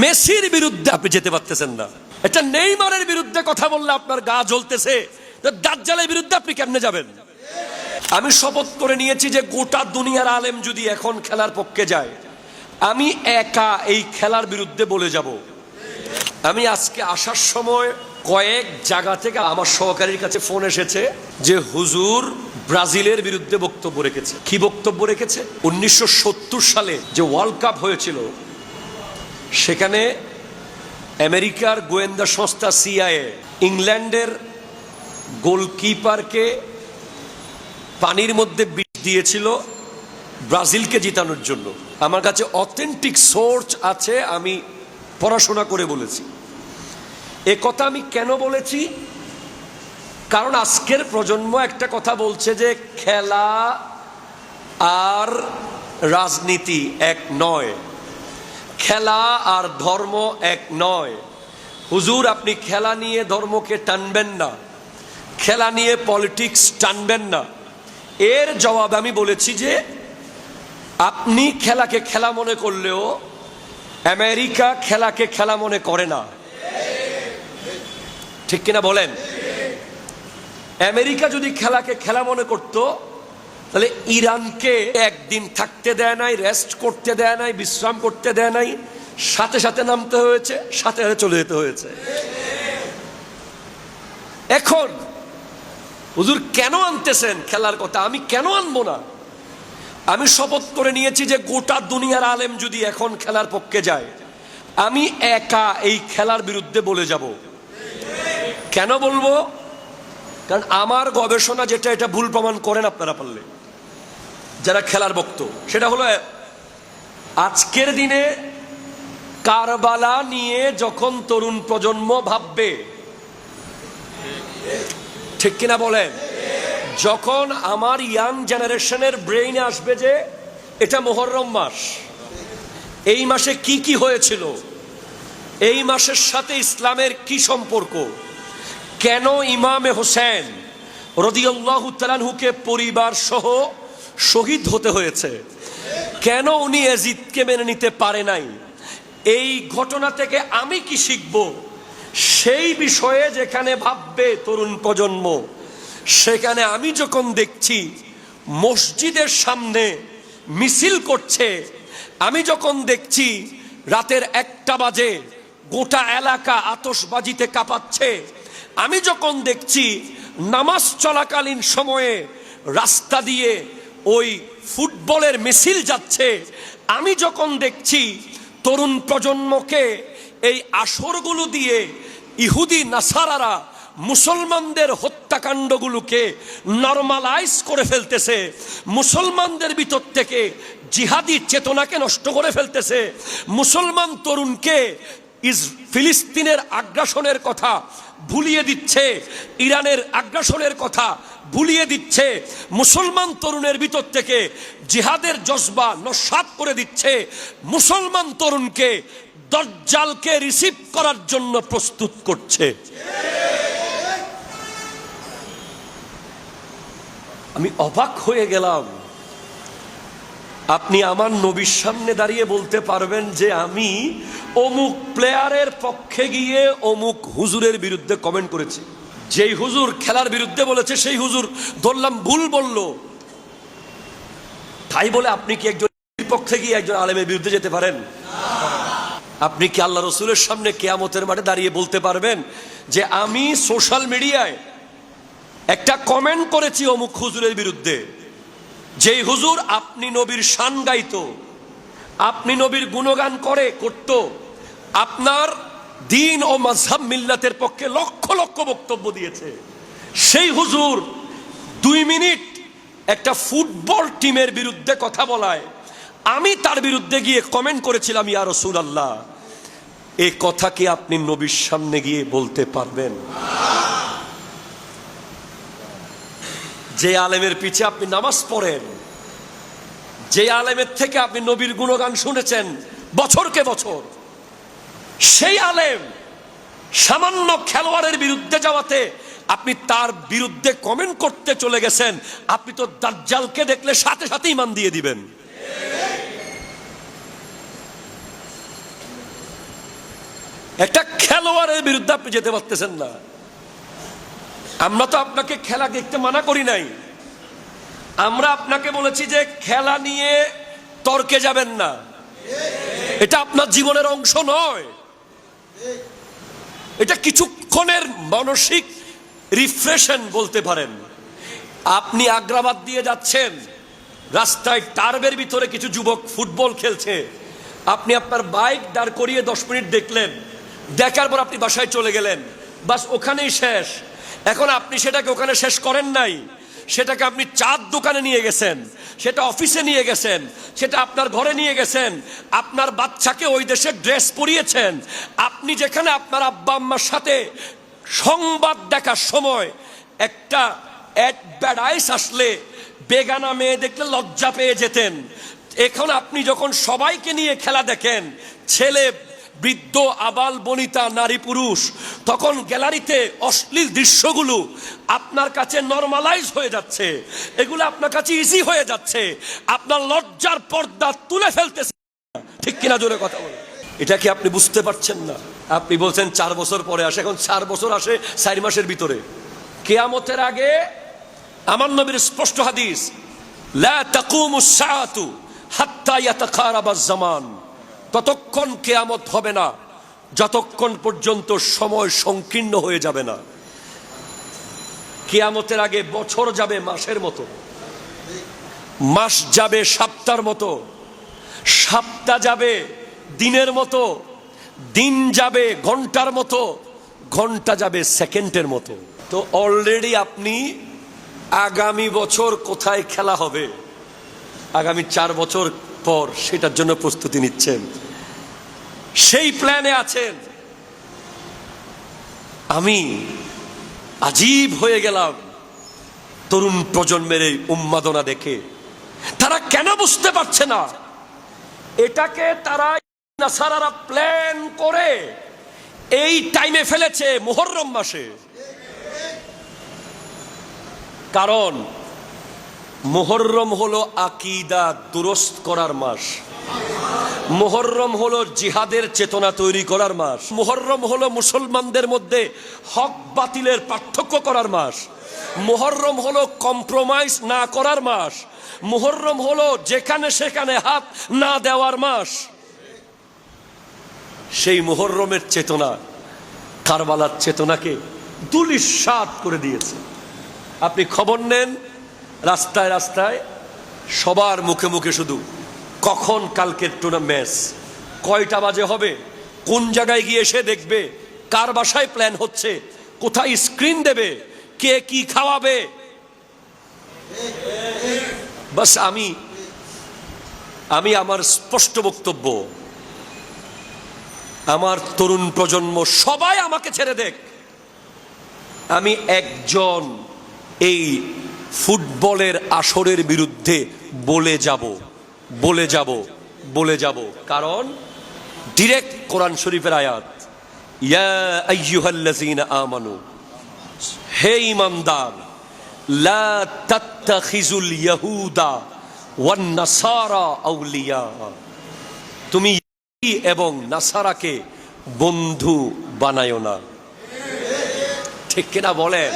মেসির বিরুদ্ধে আপনি যেতে পারতেছেন না। এটা নেইমারের বিরুদ্ধে কথা বললে আপনার গা জ্বলতেছে, দাজ্জালের বিরুদ্ধে আপনি কেমনে যাবেন? আমি শপথ করে নিয়েছি যে গোটা দুনিয়ার আলেম যদি এখন খেলার পক্ষে যায়, আমি একা এই খেলার বিরুদ্ধে বলে যাব। আমি আজকে আসার সময় কয়েক জায়গা থেকে আমার সহকারীর কাছে ফোন এসেছে যে হুজুর ব্রাজিলের বিরুদ্ধে বক্তব্য রেখেছে। কি বক্তব্য রেখেছে? 1970 সালে যে ওয়ার্ল্ড কাপ হয়েছিল, সেখানে আমেরিকার গোয়েন্দা সংস্থা সিআইএ ইংল্যান্ডের গোলকিপারকে পানির মধ্যে বিষ দিয়েছিল ব্রাজিলকে জিতানোর জন্য। আমার কাছে অথেন্টিক সোর্স আছে, আমি পড়াশোনা করে বলেছি। এ কথা আমি কেন বলেছি? কারণ আজকের প্রজন্ম একটা কথা বলছে যে খেলা আর রাজনীতি এক নয়, খেলা আর ধর্ম এক নয়। হুজুর, আপনি খেলা নিয়ে ধর্মকে টানবেন না, খেলা নিয়ে পলিটিক্স টানবেন না। এর জবাব আমি বলেছি যে আপনি খেলাকে খেলা মনে করলেও আমেরিকা খেলাকে খেলা মনে করে না। ঠিক কিনা বলেন? আমেরিকা যদি খেলাকে খেলা মনে করত, তাহলে ইরানকে একদিন থাকতে দেয় নাই, রেস্ট করতে দেয় নাই, বিশ্রাম করতে দেয় নাই, সাথে সাথে নামতে হয়েছে, সাথে সাথে চলে যেতে হয়েছে। এখন হুজুর কেন আনতেছেন খেলার কথা? আমি কেন আনবো না? আমি শপথ করে নিয়েছি যে গোটা দুনিয়ার আলেম যদি এখন খেলার পক্ষে যায়, আমি একা এই খেলার বিরুদ্ধে বলে যাব। কেন বলবো? কারণ আমার গবেষণা যেটা, এটা ভুল প্রমাণ করেন আপনারা পারলে, যারা খেলার ভক্ত। সেটা হলো আজকের দিনে কারবালা নিয়ে যখন তরুণ প্রজন্ম ভাববে, ঠিক কিনা বলেন? যখন আমার ইয়াং জেনারেশনের ব্রেইনে আসবে যে এটা মুহররম মাস, এই মাসে কি কি হয়েছিল, এই মাসের সাথে ইসলামের কি সম্পর্ক, কেন ইমামে হোসেন রাদিয়াল্লাহু তাআলা আনহুকে পরিবার সহ শহীদ হতে হয়েছে, কেন উনি ইয়াজিদকে মেনে নিতে পারে নাই, এই ঘটনা থেকে আমি কি শিখব, সেই বিষয়ে যেখানে ভাববে তরুণ প্রজন্ম, সেখানে আমি যখন দেখছি মসজিদের সামনে মিছিল করছে, আমি যখন দেখছি রাতের 1টা বাজে গোটা এলাকা আতশবাজিতে কাঁপাচ্ছে, আমি যখন দেখছি নামাজ চলাকালীন সময়ে রাস্তা দিয়ে ওই ফুটবলের মিছিল যাচ্ছে, আমি যখন দেখছি তরুণ প্রজন্মকে এই আসরগুলো দিয়ে ইহুদি নাসারারা মুসলমানদের হত্যাকাণ্ডগুলোকে নরমালাইজ করে ফেলতেছে, মুসলমানদের ভিতর থেকে জিহাদি চেতনাকে নষ্ট করে ফেলতেছে, মুসলমান তরুণকে ফিলিস্তিনের আগ্রাসনের কথা ভুলিয়ে দিচ্ছে, ইরানের আগ্রাসনের কথা ভুলিয়ে দিচ্ছে, মুসলমান তরুণের ভিতর থেকে জিহাদের জজবা নস্যাৎ করে দিচ্ছে, মুসলমান তরুণকে দাজ্জালকে রিসিভ করার জন্য প্রস্তুত করছে। আমি অবাক হয়ে গেলাম। আপনি আমার নবীর সামনে দাঁড়িয়ে বলতে পারবেন যে আমি অমুক প্লেয়ারের পক্ষে গিয়ে অমুক হুজুরের বিরুদ্ধে কমেন্ট করেছি, যেই হুজুর খেলার বিরুদ্ধে বলেছে সেই হুজুর ধরলাম ভুল বলল, তাই বলে আপনি কি একজন পক্ষে গিয়ে একজন আলেমের বিরুদ্ধে যেতে পারেন? আপনি কি আল্লাহ রসুলের সামনে কিয়ামতের মাঠে দাঁড়িয়ে বলতে পারবেন যে আমি সোশ্যাল মিডিয়ায় একটা কমেন্ট করেছি অমুক হুজুরের বিরুদ্ধে, যেই হুজুর আপনি নবীর শান গাইতো, আপনি নবীর গুণগান করত, আপনার দিন ও মাযহাব মিল্লাতের পক্ষে লক্ষ লক্ষ বক্তব্য দিয়েছে, সেই হুজুর 2 মিনিট একটা ফুটবল টিমের বিরুদ্ধে কথা বলায় আমি তার বিরুদ্ধে গিয়ে কমেন্ট করেছিলাম ইয়া রাসূলুল্লাহ, এই কথা কি আপনি নবীর সামনে গিয়ে বলতে পারবেন? যে আলেমের পিছে আপনি নামাজ পড়েন, যে আলেমের থেকে আপনি নবীর গুণগান শুনেছেন বছরকে বছর, সেই আলেম সামান্য খেলোয়াড়ের বিরুদ্ধে যাওয়াতে আপনি তার বিরুদ্ধে কমেন্ট করতে চলে গেছেন, আপনি তো দাজ্জালকে দেখলে সাথে সাথে ঈমান দিয়ে দিবেন। একটা খেলোয়াড়ের বিরুদ্ধে আপনি যেতে পারতেছেন না। আমরা তো আপনাকে খেলা দেখতে মানা করি নাই, আমরা আপনাকে বলেছি যে খেলা নিয়ে তর্কে যাবেন না, এটা আপনার জীবনের অংশ নয়। এটা কিছুক্ষণের মানসিক রিফ্রেশন বলতে পারেন। আপনি আগ্রাবাদ দিয়ে যাচ্ছেন, রাস্তায় টার্বের ভিতরে কিছু যুবক ফুটবল খেলছে, আপনি আপনার বাইক দাঁড় করিয়ে 10 মিনিট দেখলেন, দেখার পর আপনি বাসায় চলে গেলেন, বাস ওখানেই শেষ। এখন আপনি সেটাকে ওখানে শেষ করেন নাই, সেটাকে আপনি চার দোকানে নিয়ে গেছেন, সেটা অফিসে নিয়ে গেছেন, সেটা আপনার ঘরে নিয়ে গেছেন, আপনার বাচ্চাকে ওই দেশে ড্রেস পরিয়েছেন। আপনি যেখানে আপনার আব্বা আম্মার সাথে সংবাদ দেখার সময় একটা অ্যাডভার্টাইজ আসলে বেগানা মেয়ে দেখলে লজ্জা পেয়ে যেতেন, এখন আপনি যখন সবাইকে নিয়ে খেলা দেখেন, ছেলে বৃদ্ধ আবাল বনিতা নারী পুরুষ, তখন গ্যালারিতে অশ্লীল দৃশ্যগুলো আপনার কাছে নরমালাইজ হয়ে যাচ্ছে, এগুলো আপনার কাছে ইজি হয়ে যাচ্ছে, আপনার লজ্জার পর্দা তুলে ফেলতেছে। ঠিক কিনা জোরে কথা বলে? এটা কি আপনি বুঝতে পারছেন না? আপনি বলছেন 4 বছর পরে আসে, এখন 4 বছর আসে 4 মাসের ভিতরে। কিয়ামতের আগে আমার নবীর স্পষ্ট হাদিস, লা তাকুমুস সাআতু হাত্তা ইয়াতাকারাবাজ জামান, ততক্ষণ কিয়ামত হবে না যতক্ষণ পর্যন্ত সময় সংকীর্ণ হয়ে যাবে না। কিয়ামতের আগে বছর যাবে মাসের মতো, মাস যাবে সপ্তাহের মতো, সপ্তাহ যাবে দিনের মতো, দিন যাবে ঘন্টার মতো, ঘন্টা যাবে সেকেন্ডের মতো। তো অলরেডি আপনি আগামী বছর কোথায় খেলা হবে, আগামী 4 বছর পর সেটার জন্য প্রস্তুতি নিচ্ছেন, সেই প্ল্যানে আছেন। আমি আজীব হয়ে গেলাম তরুণ প্রজন্মের এই উন্মাদনা দেখে। তারা কেন বুঝতে পারছে না? এটাকে তারা নাসারারা প্ল্যান করে এই টাইমে ফেলেছে, মুহররম মাসে। কারণ মুহররম হলো আকীদা দুরস্ত করার মাস, মুহররম হলো জিহাদের চেতনা তৈরি করার মাস, মুহররম হলো মুসলমানদের মধ্যে হক বাতিলের পার্থক্য করার মাস, মুহররম হলো কম্প্রোমাইজ না করার মাস, মুহররম হলো যেখানে সেখানে হাত না দেওয়ার মাস। সেই মুহররমের চেতনা কারবালার চেতনাকে দুলিশাত করে দিয়েছে। আপনি খবর নেন, রাস্তায় রাস্তায় সবার মুখে মুখে শুধু কখন কালকের ম্যাচ, কয়টা বাজে হবে, কোন জায়গায় গিয়ে সে দেখবে, কার বাসায় প্ল্যান হচ্ছে, কোথায় স্ক্রিন দেবে, কে কি খাওয়াবে। বাস আমি আমার স্পষ্ট বক্তব্য, আমার তরুণ প্রজন্ম সবাই আমাকে ছেড়ে দেখ, আমি একজন এই ফুটবলের আসরের বিরুদ্ধে বলে যাব। কারণ ডিরেক্ট কোরআন শরীফের আয়াত, ইয়া আইয়ুহাল্লাযীনা আমানু, হে ঈমানদার, লা তাত্তাখিজুল ইয়াহুদা ওয়ান নাসারা আউলিয়া, তুমি ইহুদি এবং নাসারাকে বন্ধু বানায়ো না। ঠিক কিনা বলেন?